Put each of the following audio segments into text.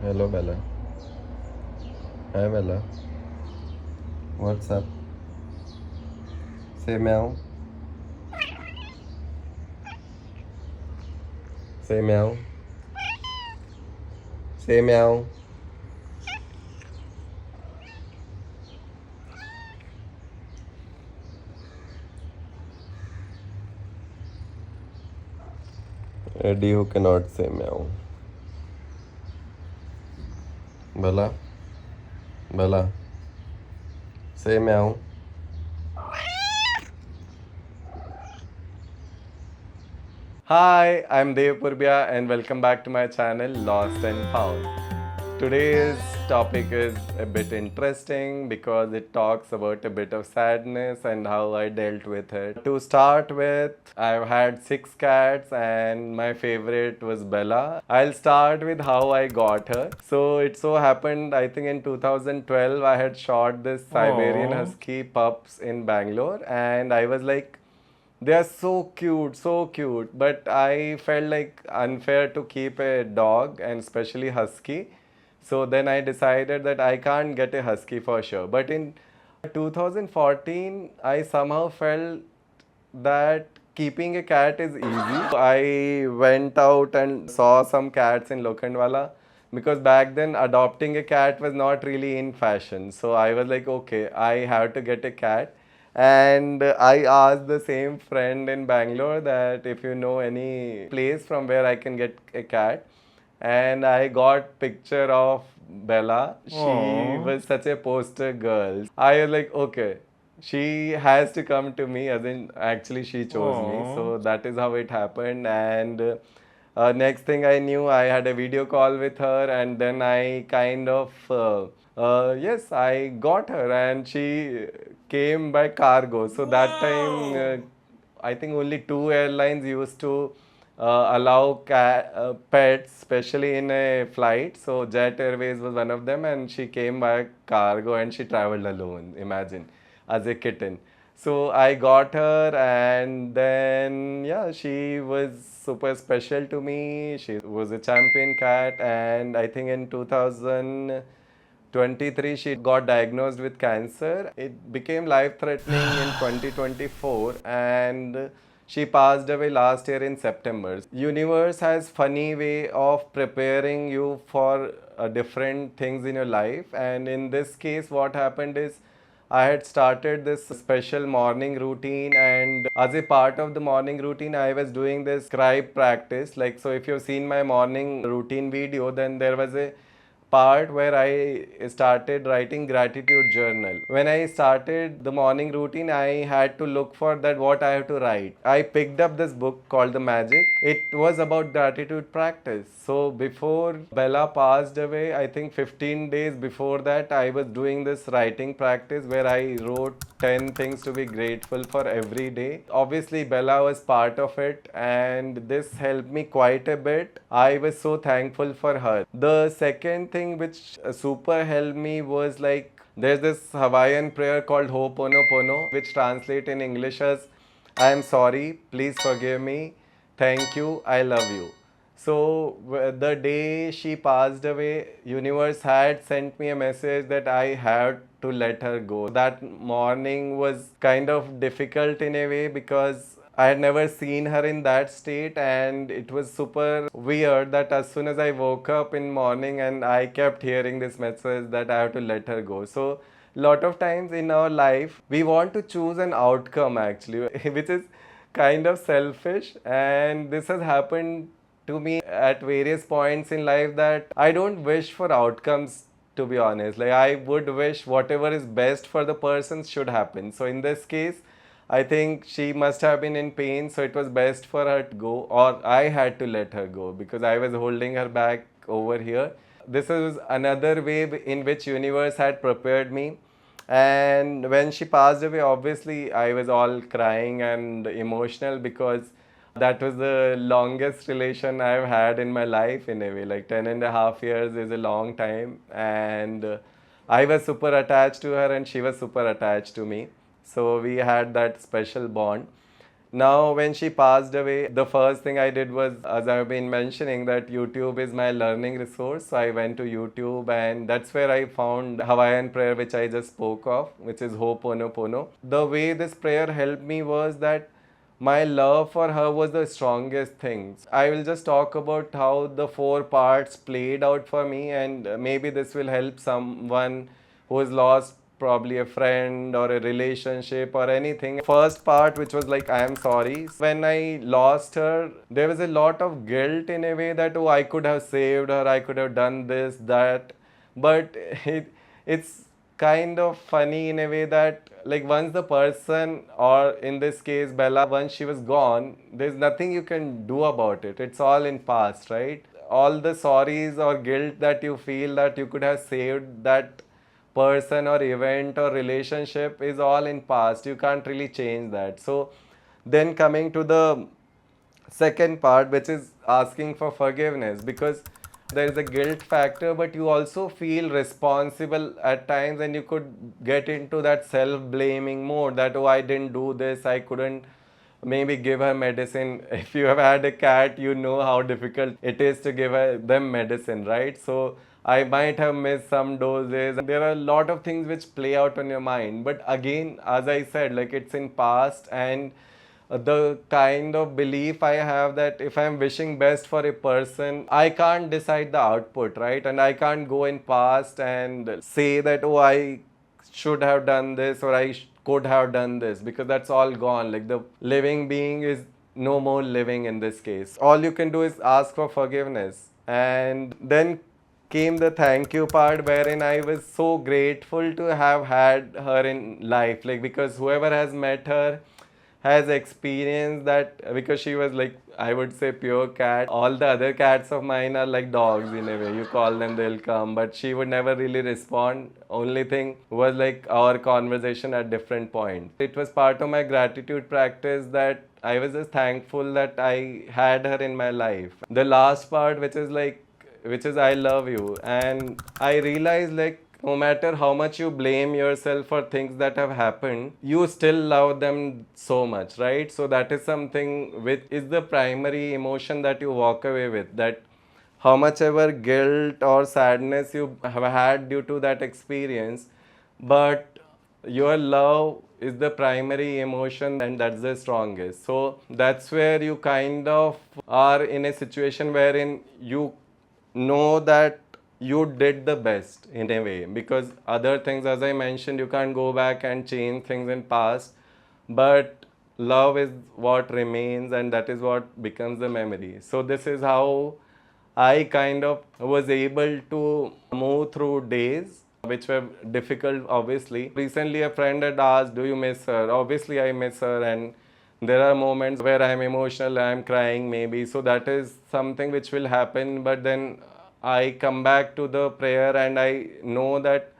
Hello Bella. Hi Bella. What's up? Say meow. Say meow. Say meow. Eddie who cannot say meow. Bella. Bella. Say meow. Hi, I'm Dev Purbia and welcome back to my channel Lost and Found. Today's topic is a bit interesting because it talks about a bit of sadness and how I dealt with it. To start with, I've had 6 cats and my favorite was Bella. I'll start with how I got her. So it so happened, I think in 2012, I had shot this Siberian Husky pups in Bangalore and I was like, they are so cute, so cute. But I felt like unfair to keep a dog and especially husky. So then I decided that I can't get a husky for sure. But in 2014, I somehow felt that keeping a cat is easy. I went out and saw some cats in Lokhandwala because back then adopting a cat was not really in fashion. So I was like, okay, I have to get a cat. And I asked the same friend in Bangalore that if you know any place from where I can get a cat. And I got picture of Bella. She was such a poster girl. I was like, okay, she has to come to me. As in, actually, she chose me. So that is how it happened. And next thing I knew, I had a video call with her, and then I kind of yes, I got her, and she came by cargo. So that time, I think only 2 airlines used to allow pets, especially in a flight. So Jet Airways was one of them, and she came by cargo and she traveled alone. Imagine, as a kitten. So I got her, and then yeah, she was super special to me. She was a champion cat, and I think in 2023 she got diagnosed with cancer. It became life threatening in 2024, and she passed away last year in September. Universe has funny way of preparing you for different things in your life, and in this case what happened is I had started this special morning routine, and as a part of the morning routine, I was doing this scribe practice. Like, so if you've seen my morning routine video, then there was a part where I started writing gratitude journal. When I started the morning routine, I had to look for that what I have to write. I picked up this book called The Magic. It was about gratitude practice. So before Bella passed away, I think 15 days before that, I was doing this writing practice where I wrote 10 things to be grateful for every day. Obviously, Bella was part of it, and this helped me quite a bit. I was so thankful for her. The second thing which super helped me was like there's this Hawaiian prayer called Ho'oponopono, which translate in English as I am sorry, please forgive me, thank you, I love you. So the day she passed away, universe had sent me a message that I had to let her go. That morning was kind of difficult in a way because I had never seen her in that state, and it was super weird that as soon as I woke up in morning and I kept hearing this message that I have to let her go. So lot of times in our life we want to choose an outcome actually which is kind of selfish, and this has happened to me at various points in life that I don't wish for outcomes, to be honest. Like, I would wish whatever is best for the person should happen. So in this case, I think she must have been in pain, so it was best for her to go, or I had to let her go because I was holding her back over here. This is another way in which universe had prepared me. And when she passed away, obviously I was all crying and emotional because that was the longest relation I've had in my life in a way. Like 10.5 years is a long time, and I was super attached to her and she was super attached to me. So we had that special bond. Now, when she passed away, the first thing I did was, as I've been mentioning, that YouTube is my learning resource. So I went to YouTube, and that's where I found Hawaiian prayer, which I just spoke of, which is Ho'oponopono. The way this prayer helped me was that my love for her was the strongest thing. I will just talk about how the four parts played out for me, and maybe this will help someone who has lost probably a friend or a relationship or anything. First part, which was like, I am sorry. When I lost her, there was a lot of guilt in a way that, oh, I could have saved her, I could have done this, that. But it's kind of funny in a way that, like, once the person, or in this case Bella, once she was gone, there's nothing you can do about it. It's all in past, right? All the sorries or guilt that you feel that you could have saved that person or event or relationship is all in past. You can't really change that. So then coming to the second part, which is asking for forgiveness, because there is a guilt factor, but you also feel responsible at times, and you could get into that self blaming mode that, oh, I didn't do this, I couldn't maybe give her medicine. If you have had a cat, you know how difficult it is to give them medicine, right? So I might have missed some doses. There are a lot of things which play out on your mind, but again, as I said, like, it's in past. And the kind of belief I have that if I'm wishing best for a person, I can't decide the output, right? And I can't go in past and say that, oh, I should have done this, or I could have done this, because that's all gone. Like, the living being is no more living in this case. All you can do is ask for forgiveness. And then came the thank you part, wherein I was so grateful to have had her in life. Like, because whoever has met her has experienced that, because she was like, I would say, pure cat. All the other cats of mine are like dogs in a way. You call them, they'll come, but she would never really respond. Only thing was like our conversation at different points. It was part of my gratitude practice that I was just thankful that I had her in my life. The last part, which is like, which is I love you. And I realized, like, no matter how much you blame yourself for things that have happened, you still love them so much, right? So that is something which is the primary emotion that you walk away with, that how much ever guilt or sadness you have had due to that experience, but your love is the primary emotion, and that's the strongest. So that's where you kind of are in a situation wherein you know that you did the best in a way, because other things, as I mentioned, you can't go back and change things in past, but love is what remains, and that is what becomes the memory. So this is how I kind of was able to move through days which were difficult, obviously. Recently, a friend had asked, do you miss her? Obviously, I miss her, and there are moments where I'm emotional, I'm crying maybe. So that is something which will happen, but then I come back to the prayer, and I know that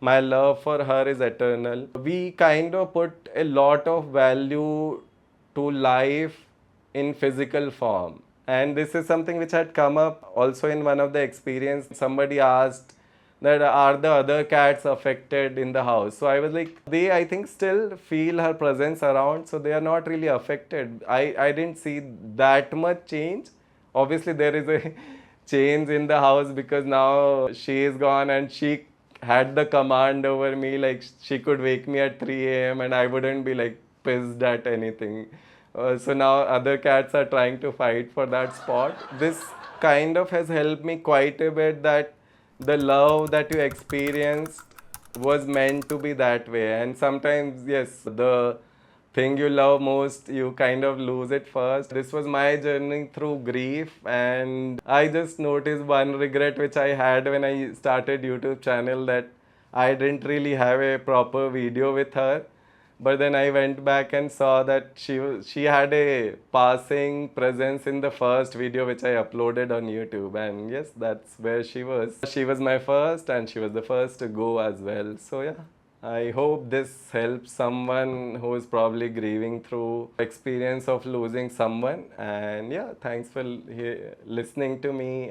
my love for her is eternal. We kind of put a lot of value to life in physical form. And this is something which had come up also in one of the experience. Somebody asked that, are the other cats affected in the house? So I was like, they, I think, still feel her presence around, so they are not really affected. I didn't see that much change. Obviously there is a change in the house, because now she is gone, and she had the command over me. Like, she could wake me at 3 a.m. and I wouldn't be like pissed at anything. So now other cats are trying to fight for that spot. This kind of has helped me quite a bit, that the love that you experienced was meant to be that way. And sometimes, yes, the thing you love most, you kind of lose it first. This was my journey through grief, and I just noticed one regret which I had when I started YouTube channel, that I didn't really have a proper video with her. But then I went back and saw that she had a passing presence in the first video which I uploaded on YouTube. And yes, that's where she was. She was my first, and she was the first to go as well. So yeah, I hope this helps someone who is probably grieving through experience of losing someone. And yeah, thanks for listening to me.